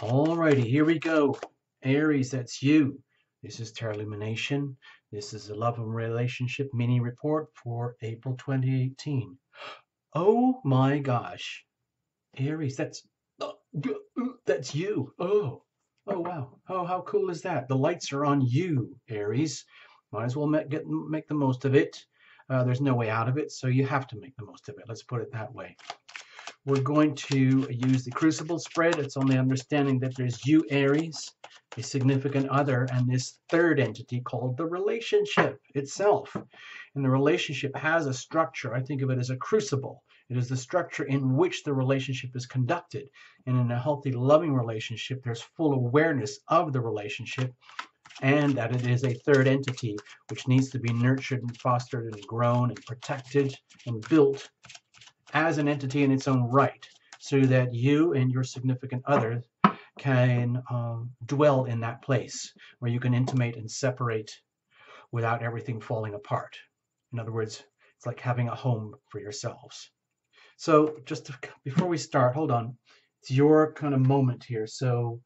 Alrighty, here we go. Aries, that's you. This is Tarot Lumination. This is a love and relationship mini report for April 2018. Oh my gosh. Aries, that's you. Oh wow. Oh, how cool is that? The lights are on you, Aries. Might as well make the most of it. There's no way out of it, so you have to make the most of it. Let's put it that way. We're going to use the crucible spread. It's on the understanding that there's you, Aries, a significant other, and this third entity called the relationship itself. And the relationship has a structure. I think of it as a crucible. It is the structure in which the relationship is conducted. And in a healthy, loving relationship, there's full awareness of the relationship and that it is a third entity which needs to be nurtured and fostered and grown and protected and built as an entity in its own right, so that you and your significant other can dwell in that place where you can intimate and separate without everything falling apart. In other words, it's like having a home for yourselves. So before we start, hold on. It's your kind of moment here. So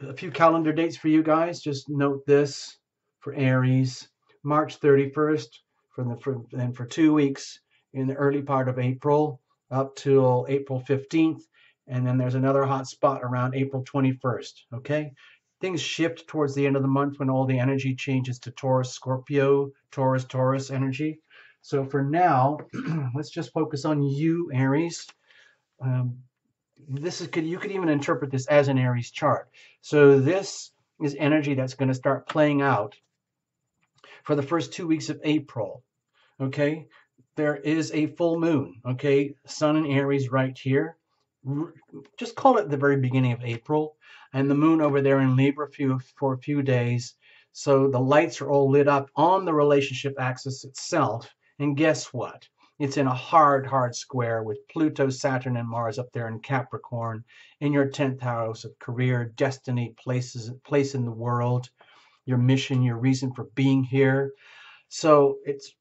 a few calendar dates for you guys. Just note this for Aries, March 31st, for 2 weeks in the early part of April up till April 15th. And then there's another hot spot around April 21st. Okay. Things shift towards the end of the month when all the energy changes to Taurus, Scorpio, Taurus energy. So for now, let's just focus on you, Aries. You could even interpret this as an Aries chart. So this is energy that's going to start playing out for the first 2 weeks of April. Okay, there is a full moon. Okay, Sun in Aries right here. Just call it the very beginning of April, and the moon over there in Libra for a few days. So the lights are all lit up on the relationship axis itself. And guess what? It's in a hard square with Pluto, Saturn, and Mars up there in Capricorn in your 10th house of career, destiny, place in the world, your mission, your reason for being here. So it's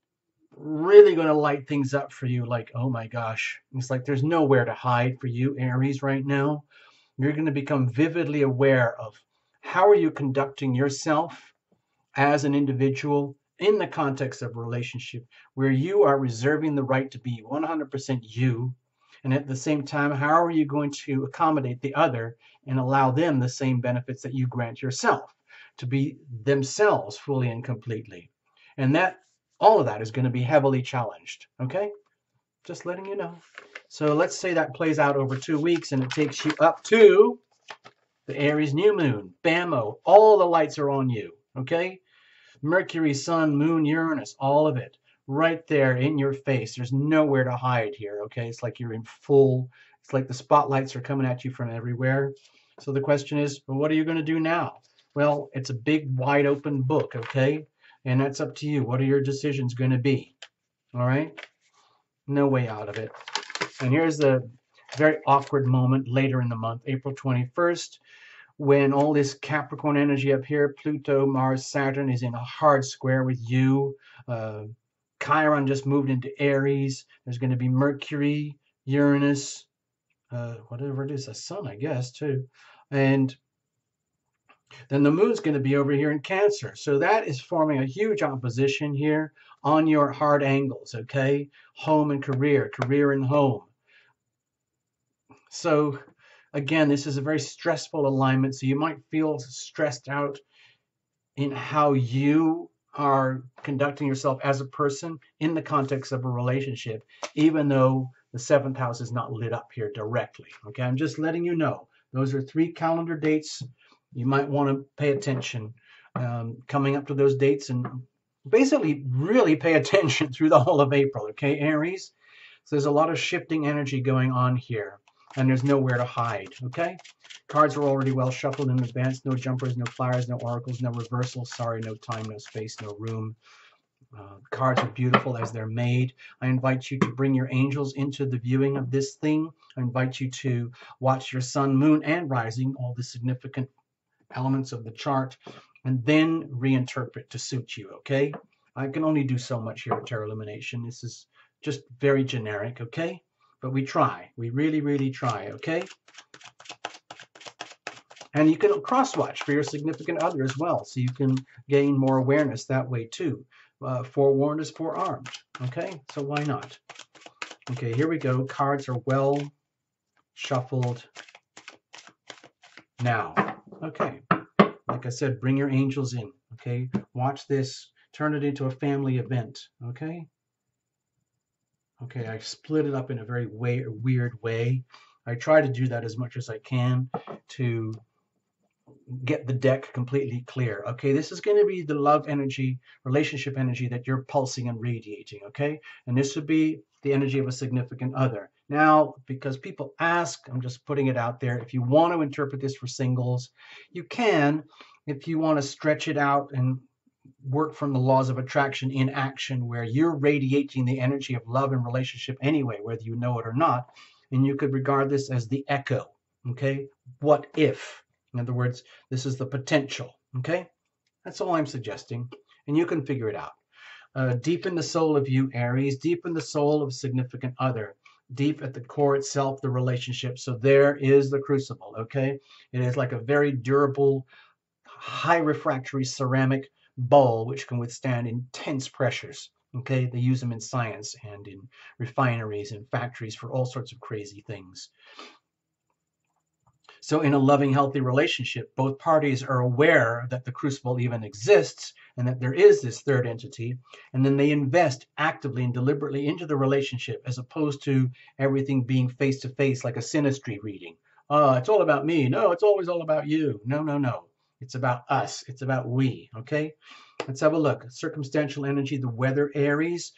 really going to light things up for you. Like, oh my gosh, it's like there's nowhere to hide for you, Aries, right now. You're going to become vividly aware of how are you conducting yourself as an individual in the context of a relationship where you are reserving the right to be 100% you. And at the same time, how are you going to accommodate the other and allow them the same benefits that you grant yourself to be themselves fully and completely? And all of that is going to be heavily challenged. Okay? Just letting you know. So let's say that plays out over 2 weeks and it takes you up to the Aries new moon. Bammo. All the lights are on you. Okay? Mercury, Sun, Moon, Uranus, all of it right there in your face. There's nowhere to hide here, okay? It's like you're it's like the spotlights are coming at you from everywhere. So the question is, well, what are you going to do now? Well, it's a big, wide open book, okay? And that's up to you. What are your decisions going to be? All right? No way out of it. And here's the very awkward moment later in the month, April 21st. When all this Capricorn energy up here, Pluto, Mars, Saturn is in a hard square with you. Chiron just moved into Aries. There's going to be Mercury, Uranus, whatever it is, a sun, I guess, too. And then the moon's going to be over here in Cancer. So that is forming a huge opposition here on your hard angles, okay? Home and career, career and home. So again, this is a very stressful alignment, so you might feel stressed out in how you are conducting yourself as a person in the context of a relationship, even though the 7th house is not lit up here directly. Okay, I'm just letting you know. Those are 3 calendar dates. You might want to pay attention coming up to those dates and basically really pay attention through the whole of April, okay, Aries? So there's a lot of shifting energy going on here. And there's nowhere to hide, okay? Cards are already well shuffled in advance. No jumpers, no flyers, no oracles, no reversals. Sorry, no time, no space, no room. Cards are beautiful as they're made. I invite you to bring your angels into the viewing of this thing. I invite you to watch your sun, moon, and rising, all the significant elements of the chart, and then reinterpret to suit you, okay? I can only do so much here at Tarot Illumination. This is just very generic, okay? but we try. We really, really try, okay? And you can cross-watch for your significant other as well, so you can gain more awareness that way too. Forewarned is forearmed, okay? So why not? Okay, here we go. Cards are well shuffled now. Okay, like I said, bring your angels in, okay? Watch this. Turn it into a family event, okay? Okay, I split it up in a very weird way. I try to do that as much as I can to get the deck completely clear. Okay, this is going to be the love energy, relationship energy that you're pulsing and radiating, okay? And this would be the energy of a significant other. Now, because people ask, I'm just putting it out there. If you want to interpret this for singles, you can. If you want to stretch it out and work from the laws of attraction in action, where you're radiating the energy of love and relationship anyway, whether you know it or not, and you could regard this as the echo, okay? What if? In other words, this is the potential, okay? That's all I'm suggesting, and you can figure it out. Deep in the soul of you, Aries, deep in the soul of significant other, deep at the core itself, the relationship. So there is the crucible, okay? It is like a very durable, high refractory ceramic bowl which can withstand intense pressures, okay? They use them in science and in refineries and factories for all sorts of crazy things. So in a loving, healthy relationship, both parties are aware that the crucible even exists and that there is this third entity, and then they invest actively and deliberately into the relationship, as opposed to everything being face-to-face like a synastry reading. It's all about me. No, it's always all about you. No, no, no. It's about us. It's about we, okay? Let's have a look. Circumstantial energy, the weather, Aries.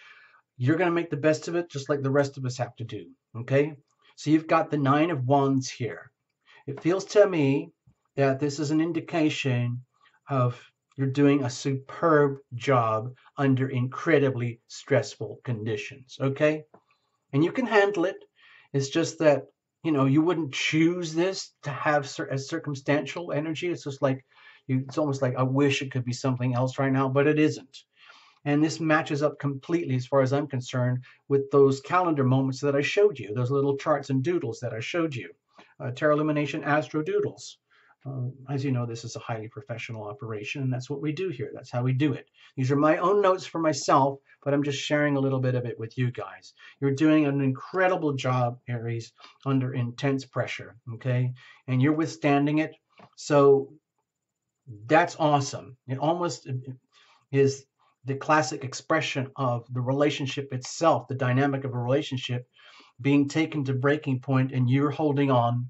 You're going to make the best of it, just like the rest of us have to do, okay? So you've got the Nine of Wands here. It feels to me that this is an indication of you're doing a superb job under incredibly stressful conditions, okay? And you can handle it. It's just that, you know, you wouldn't choose this to have as circumstantial energy. It's just like, it's almost like, I wish it could be something else right now, but it isn't. And this matches up completely, as far as I'm concerned, with those calendar moments that I showed you, those little charts and doodles that I showed you. Tarot Lumination Astro Doodles. As you know, this is a highly professional operation, and that's what we do here. That's how we do it. These are my own notes for myself, but I'm just sharing a little bit of it with you guys. You're doing an incredible job, Aries, under intense pressure, okay? And you're withstanding it. So that's awesome. It almost is the classic expression of the relationship itself, the dynamic of a relationship being taken to breaking point, and you're holding on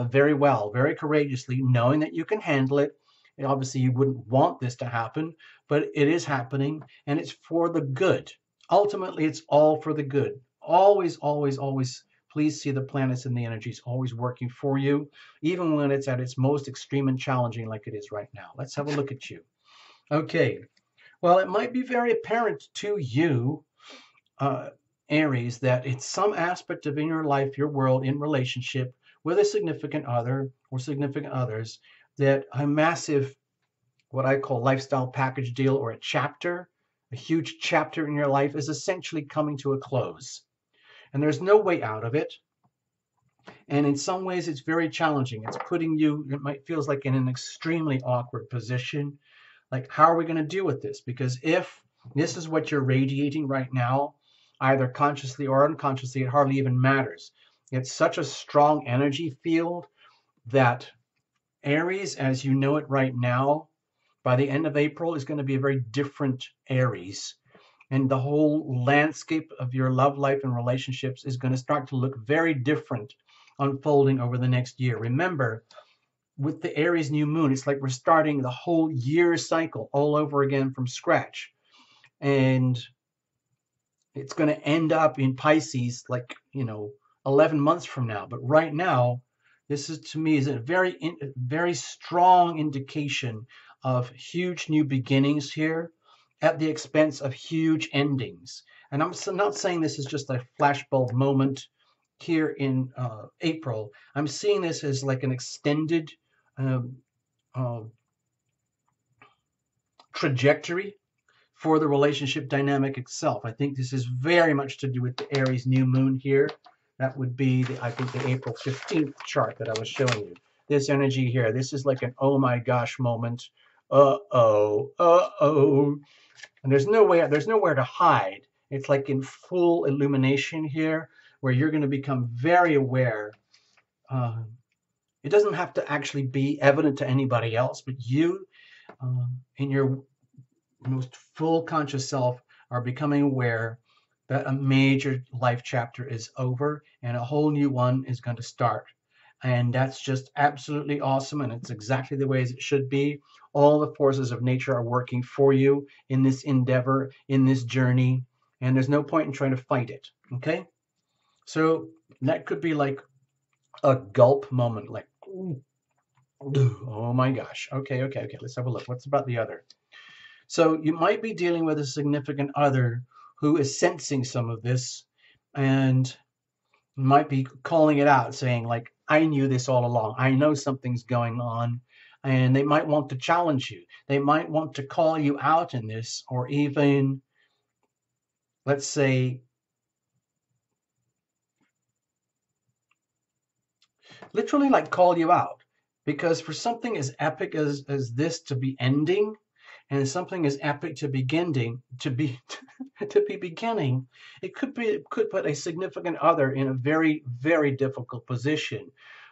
very well, very courageously, knowing that you can handle it. And obviously, you wouldn't want this to happen, but it is happening, and it's for the good. Ultimately, it's all for the good. Always, always, always, please see the planets and the energies always working for you, even when it's at its most extreme and challenging like it is right now. Let's have a look at you. Okay. Well, it might be very apparent to you, Aries, that it's some aspect of in your life, your world, in relationship with a significant other or significant others, that a massive, what I call lifestyle package deal, or a chapter, a huge chapter in your life, is essentially coming to a close. And there's no way out of it. And in some ways, it's very challenging. It's putting you, it might feels like, in an extremely awkward position. Like, how are we going to deal with this? Because if this is what you're radiating right now, either consciously or unconsciously, it hardly even matters. It's such a strong energy field that Aries, as you know it right now, by the end of April, is going to be a very different Aries. And the whole landscape of your love life and relationships is going to start to look very different unfolding over the next year. Remember, with the Aries new moon, it's like we're starting the whole year cycle all over again from scratch. And it's going to end up in Pisces, like, 11 months from now. But right now, this is, to me, is a very strong indication of huge new beginnings here at the expense of huge endings. And I'm not saying this is just a flashbulb moment here in April. I'm seeing this as like an extended trajectory for the relationship dynamic itself. I think this is very much to do with the Aries new moon here. That would be, I think, the April 15th chart that I was showing you. This energy here, this is like an oh my gosh moment. Uh-oh, uh-oh. And there's nowhere to hide. It's like in full illumination here, where you're going to become very aware. It doesn't have to actually be evident to anybody else, but you, in your most full conscious self, are becoming aware that a major life chapter is over and a whole new one is going to start. And that's just absolutely awesome. And it's exactly the way as it should be. All the forces of nature are working for you in this endeavor, in this journey. And there's no point in trying to fight it. Okay? So that could be like a gulp moment, like, oh my gosh. Okay. Let's have a look. What's about the other? So you might be dealing with a significant other who is sensing some of this and might be calling it out, saying like, I knew this all along. I know something's going on. And they might want to challenge you. They might want to call you out in this, or even, let's say, literally like call you out. Because for something as epic as this to be ending, and something as epic to be beginning, it could put a significant other in a very, very difficult position,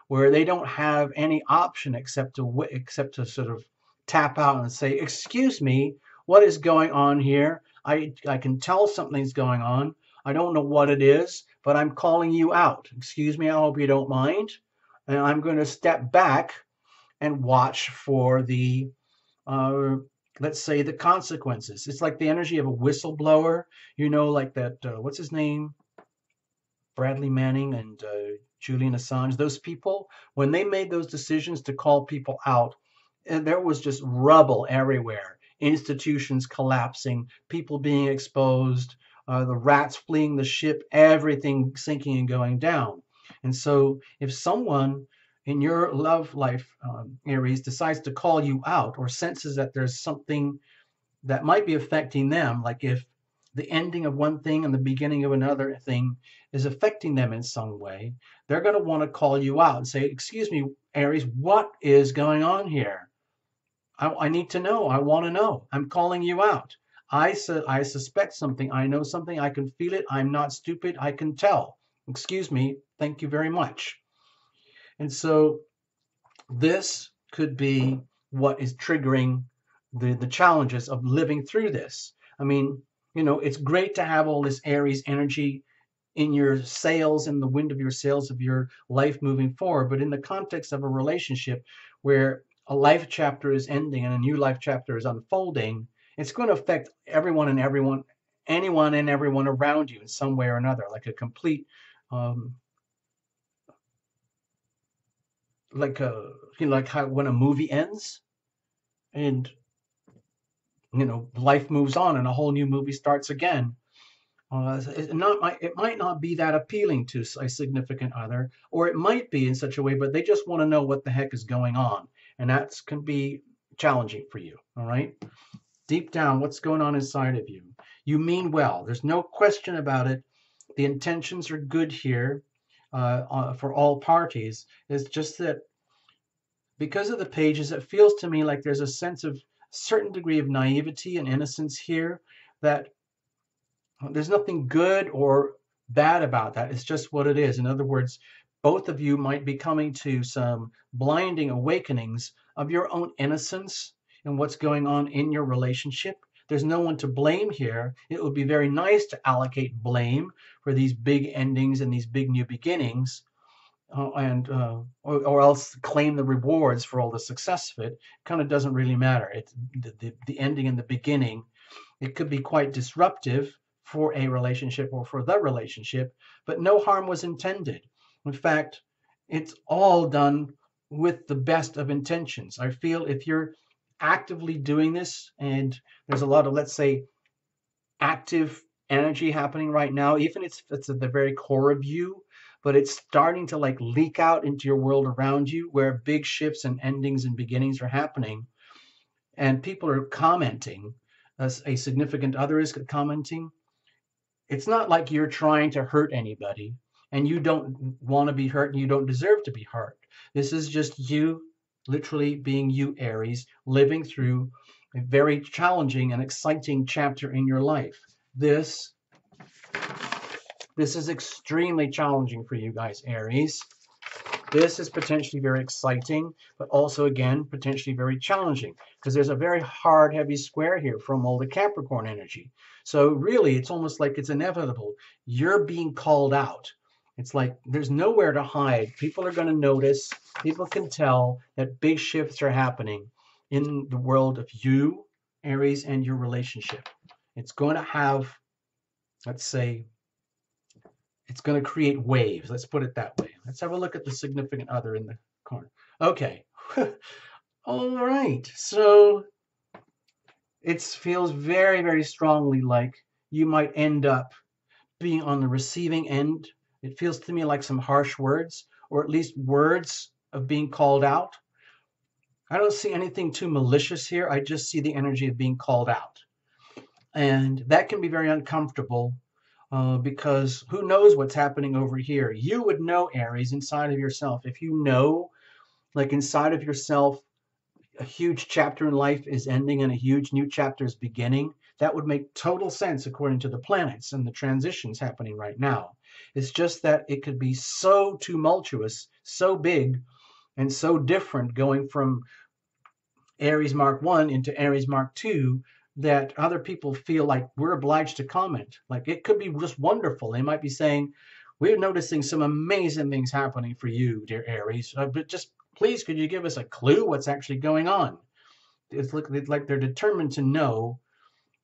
where they don't have any option except to sort of tap out and say, "Excuse me, what is going on here? I can tell something's going on. I don't know what it is, but I'm calling you out. Excuse me, I hope you don't mind, and I'm going to step back and watch for the." Uh, let's say the consequences. It's like the energy of a whistleblower, like that, what's his name? Bradley Manning and Julian Assange, those people, when they made those decisions to call people out, and there was just rubble everywhere, institutions collapsing, people being exposed, the rats fleeing the ship, everything sinking and going down. And so if someone in your love life, Aries, decides to call you out or senses that there's something that might be affecting them, like if the ending of one thing and the beginning of another thing is affecting them in some way, they're going to want to call you out and say, "Excuse me, Aries, what is going on here? I need to know. I want to know. I'm calling you out. I suspect something. I know something. I can feel it. I'm not stupid. I can tell. Excuse me. Thank you very much." And so this could be what is triggering the challenges of living through this. I mean, it's great to have all this Aries energy in your sails, in the wind of your sails of your life moving forward. But in the context of a relationship where a life chapter is ending and a new life chapter is unfolding, it's going to affect anyone and everyone around you in some way or another, like a complete, like how when a movie ends and life moves on and a whole new movie starts again. It might not be that appealing to a significant other, or it might be in such a way, but they just want to know what the heck is going on, and that can be challenging for you. All right, deep down, what's going on inside of you? You mean well. There's no question about it. The intentions are good here for all parties. It's just that because of the pages, it feels to me like there's a sense of certain degree of naivety and innocence here, that there's nothing good or bad about that. It's just what it is. In other words, both of you might be coming to some blinding awakenings of your own innocence and what's going on in your relationship. There's no one to blame here. It would be very nice to allocate blame for these big endings and these big new beginnings, or else claim the rewards for all the success of it. It kind of doesn't really matter. It's the ending and the beginning. It could be quite disruptive for a relationship or for the relationship, but no harm was intended. In fact, it's all done with the best of intentions. I feel if you're actively doing this, and there's a lot of, let's say, active energy happening right now, even if it's at the very core of you, but it's starting to like leak out into your world around you, where big shifts and endings and beginnings are happening, and people are commenting, as a significant other is commenting. It's not like you're trying to hurt anybody. and you don't want to be hurt and you don't deserve to be hurt. This is just you literally being you, Aries, living through a very challenging and exciting chapter in your life. This is extremely challenging for you guys, Aries. This is potentially very exciting, but also, again, potentially very challenging, because there's a very hard, heavy square here from all the Capricorn energy. So really, it's almost like it's inevitable. You're being called out. It's like there's nowhere to hide. People are going to notice. People can tell that big shifts are happening in the world of you, Aries, and your relationship. It's going to have, let's say, it's going to create waves. Let's put it that way. Let's have a look at the significant other in the corner. Okay. All right. So it feels very, very strongly like you might end up being on the receiving end. It feels to me like some harsh words, or at least words of being called out. I don't see anything too malicious here. I just see the energy of being called out. And that can be very uncomfortable. Because who knows what's happening over here? You would know, Aries, inside of yourself. If you know, like inside of yourself, a huge chapter in life is ending and a huge new chapter is beginning, that would make total sense according to the planets and the transitions happening right now. It's just that it could be so tumultuous, so big, and so different going from Aries Mark 1 into Aries Mark 2 that other people feel like we're obliged to comment. Like it could be just wonderful. They might be saying, we're noticing some amazing things happening for you, dear Aries, but just please, could you give us a clue what's actually going on? It's like they're determined to know,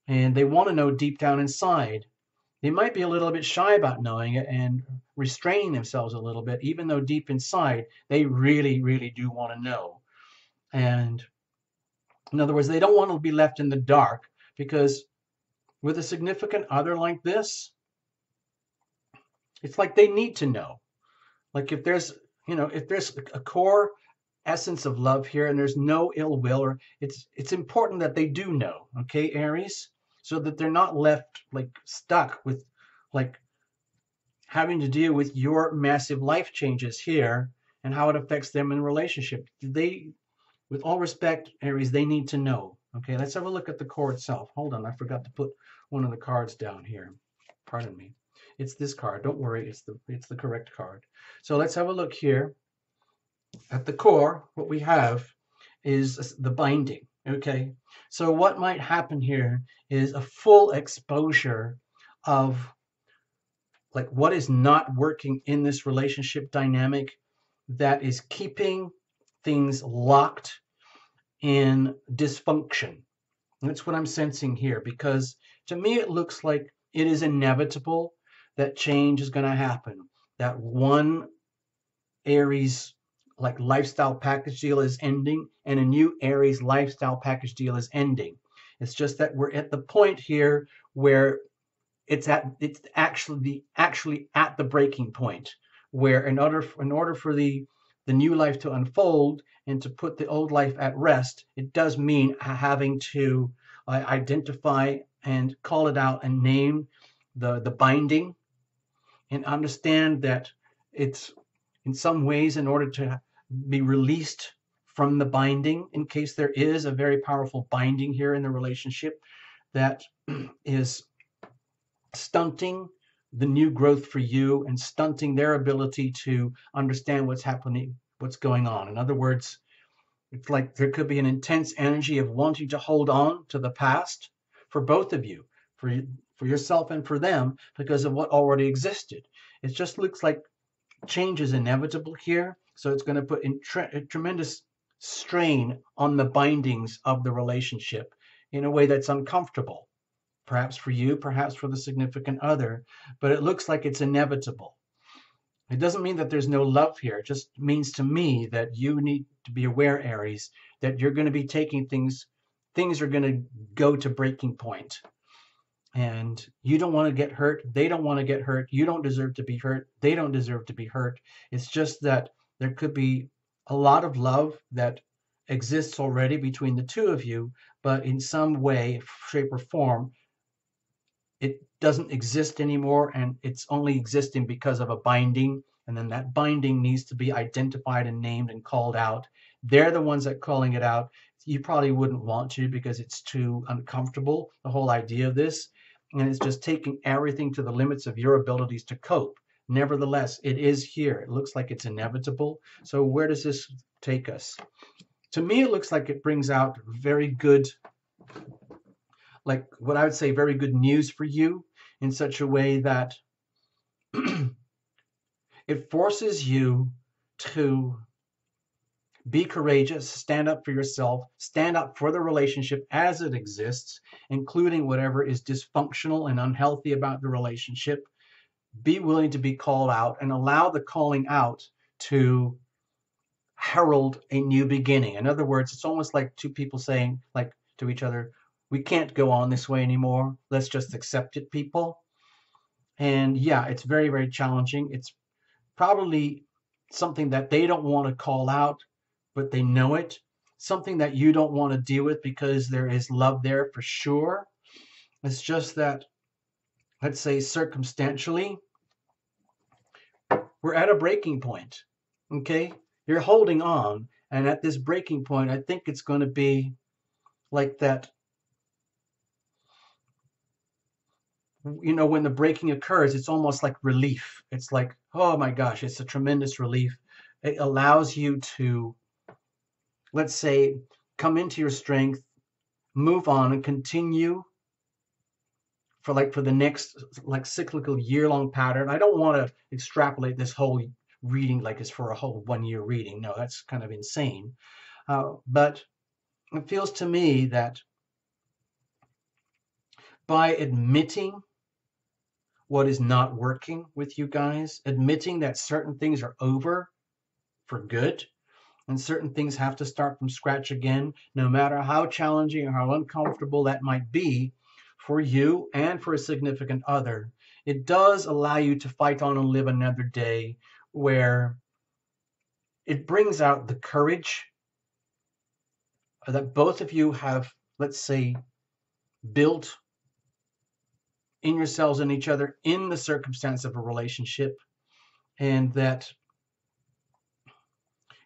and they want to know deep down inside. They might be a little bit shy about knowing it and restraining themselves a little bit, even though deep inside, they really, really do want to know. And in other words, they don't want to be left in the dark, because with a significant other like this, it's like they need to know. Like if there's a core essence of love here and there's no ill will, or it's important that they do know, okay, Aries, so that they're not left like stuck with like having to deal with your massive life changes here and how it affects them in relationship. They, with all respect, Aries, they need to know. Okay, let's have a look at the core itself. Hold on, I forgot to put one of the cards down here. Pardon me. It's this card. Don't worry, it's the correct card. So let's have a look here. At the core, what we have is the binding. Okay, so what might happen here is a full exposure of like what is not working in this relationship dynamic that is keeping things locked in dysfunction. That's what I'm sensing here, because to me it looks like it is inevitable that change is going to happen. That one Aries like lifestyle package deal is ending and a new Aries lifestyle package deal is ending. It's just that we're at the point here where it's actually at the breaking point, where in order for the new life to unfold and to put the old life at rest, it does mean having to identify and call it out and name the binding, and understand that it's in some ways, in order to be released from the binding, in case there is a very powerful binding here in the relationship that is stunting the new growth for you and stunting their ability to understand what's happening, what's going on. In other words, it's like there could be an intense energy of wanting to hold on to the past for both of you, for yourself and for them, because of what already existed. It just looks like change is inevitable here, so it's going to put in a tremendous strain on the bindings of the relationship in a way that's uncomfortable. Perhaps for you, perhaps for the significant other, but it looks like it's inevitable. It doesn't mean that there's no love here. It just means to me that you need to be aware, Aries, that you're going to be taking things are going to go to breaking point. And you don't want to get hurt. They don't want to get hurt. You don't deserve to be hurt. They don't deserve to be hurt. It's just that there could be a lot of love that exists already between the two of you, but in some way, shape, or form, it doesn't exist anymore, and it's only existing because of a binding, and then that binding needs to be identified and named and called out. They're the ones that calling it out. You probably wouldn't want to because it's too uncomfortable, the whole idea of this, and it's just taking everything to the limits of your abilities to cope. Nevertheless, it is here. It looks like it's inevitable. So where does this take us? To me, it looks like it brings out very good, like what I would say, very good news for you, in such a way that it forces you to be courageous, stand up for yourself, stand up for the relationship as it exists, including whatever is dysfunctional and unhealthy about the relationship. Be willing to be called out and allow the calling out to herald a new beginning. In other words, it's almost like two people saying, like, to each other, we can't go on this way anymore. Let's just accept it, people. And yeah, it's very, very challenging. It's probably something that they don't want to call out, but they know it. Something that you don't want to deal with because there is love there for sure. It's just that, let's say, circumstantially, we're at a breaking point. Okay? You're holding on. And at this breaking point, I think it's going to be like that. You know, when the breaking occurs, it's almost like relief. It's like, oh my gosh, it's a tremendous relief. It allows you to, let's say, come into your strength, move on, and continue for the next like cyclical year-long pattern. I don't want to extrapolate this whole reading like it's for a whole 1 year reading. No, that's kind of insane. But it feels to me that by admitting what is not working with you guys, admitting that certain things are over for good, and certain things have to start from scratch again, no matter how challenging or how uncomfortable that might be for you and for a significant other, it does allow you to fight on and live another day, where it brings out the courage that both of you have, let's say, built in yourselves and each other in the circumstance of a relationship, and that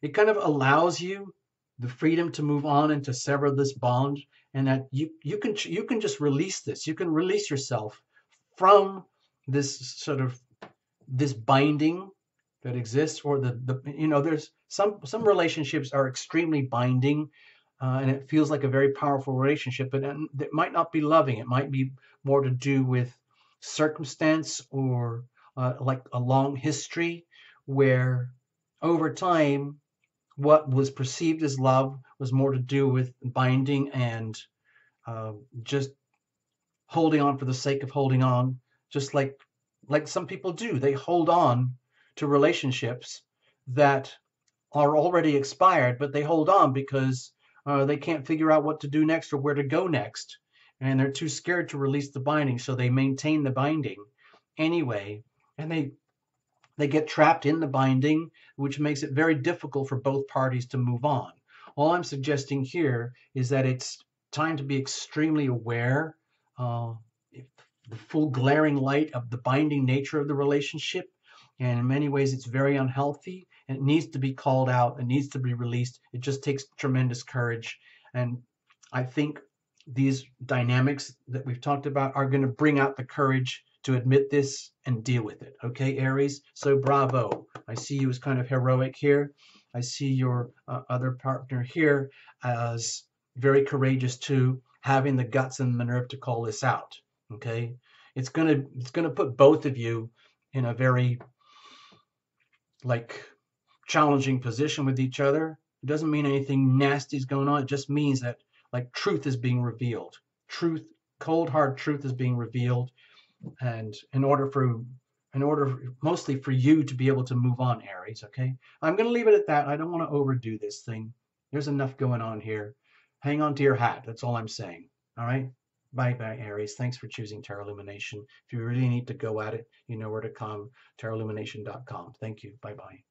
it kind of allows you the freedom to move on and to sever this bond, and that you can just release this. You can release yourself from this sort of this binding that exists, or the there's some relationships are extremely binding, and it feels like a very powerful relationship, but it might not be loving. It might be more to do with circumstance, or like a long history where over time what was perceived as love was more to do with binding and just holding on for the sake of holding on, just like some people do. They hold on to relationships that are already expired, but they hold on because they can't figure out what to do next or where to go next, and they're too scared to release the binding, so they maintain the binding anyway, and they get trapped in the binding, which makes it very difficult for both parties to move on. All I'm suggesting here is that it's time to be extremely aware of the full glaring light of the binding nature of the relationship. And in many ways, it's very unhealthy, and it needs to be called out. It needs to be released. It just takes tremendous courage. And I think these dynamics that we've talked about are going to bring out the courage to admit this and deal with it. Okay, Aries? So bravo. I see you as kind of heroic here. I see your other partner here as very courageous too, having the guts and the nerve to call this out. Okay? It's gonna put both of you in a very challenging position with each other. It doesn't mean anything nasty is going on. It just means that truth is being revealed. Truth, cold hard truth is being revealed. And in order mostly for you to be able to move on, Aries, okay? I'm going to leave it at that. I don't want to overdo this thing. There's enough going on here. Hang on to your hat. That's all I'm saying. All right? Bye-bye, Aries. Thanks for choosing Tarot Illumination. If you really need to go at it, you know where to come, tarotillumination.com. Thank you. Bye-bye.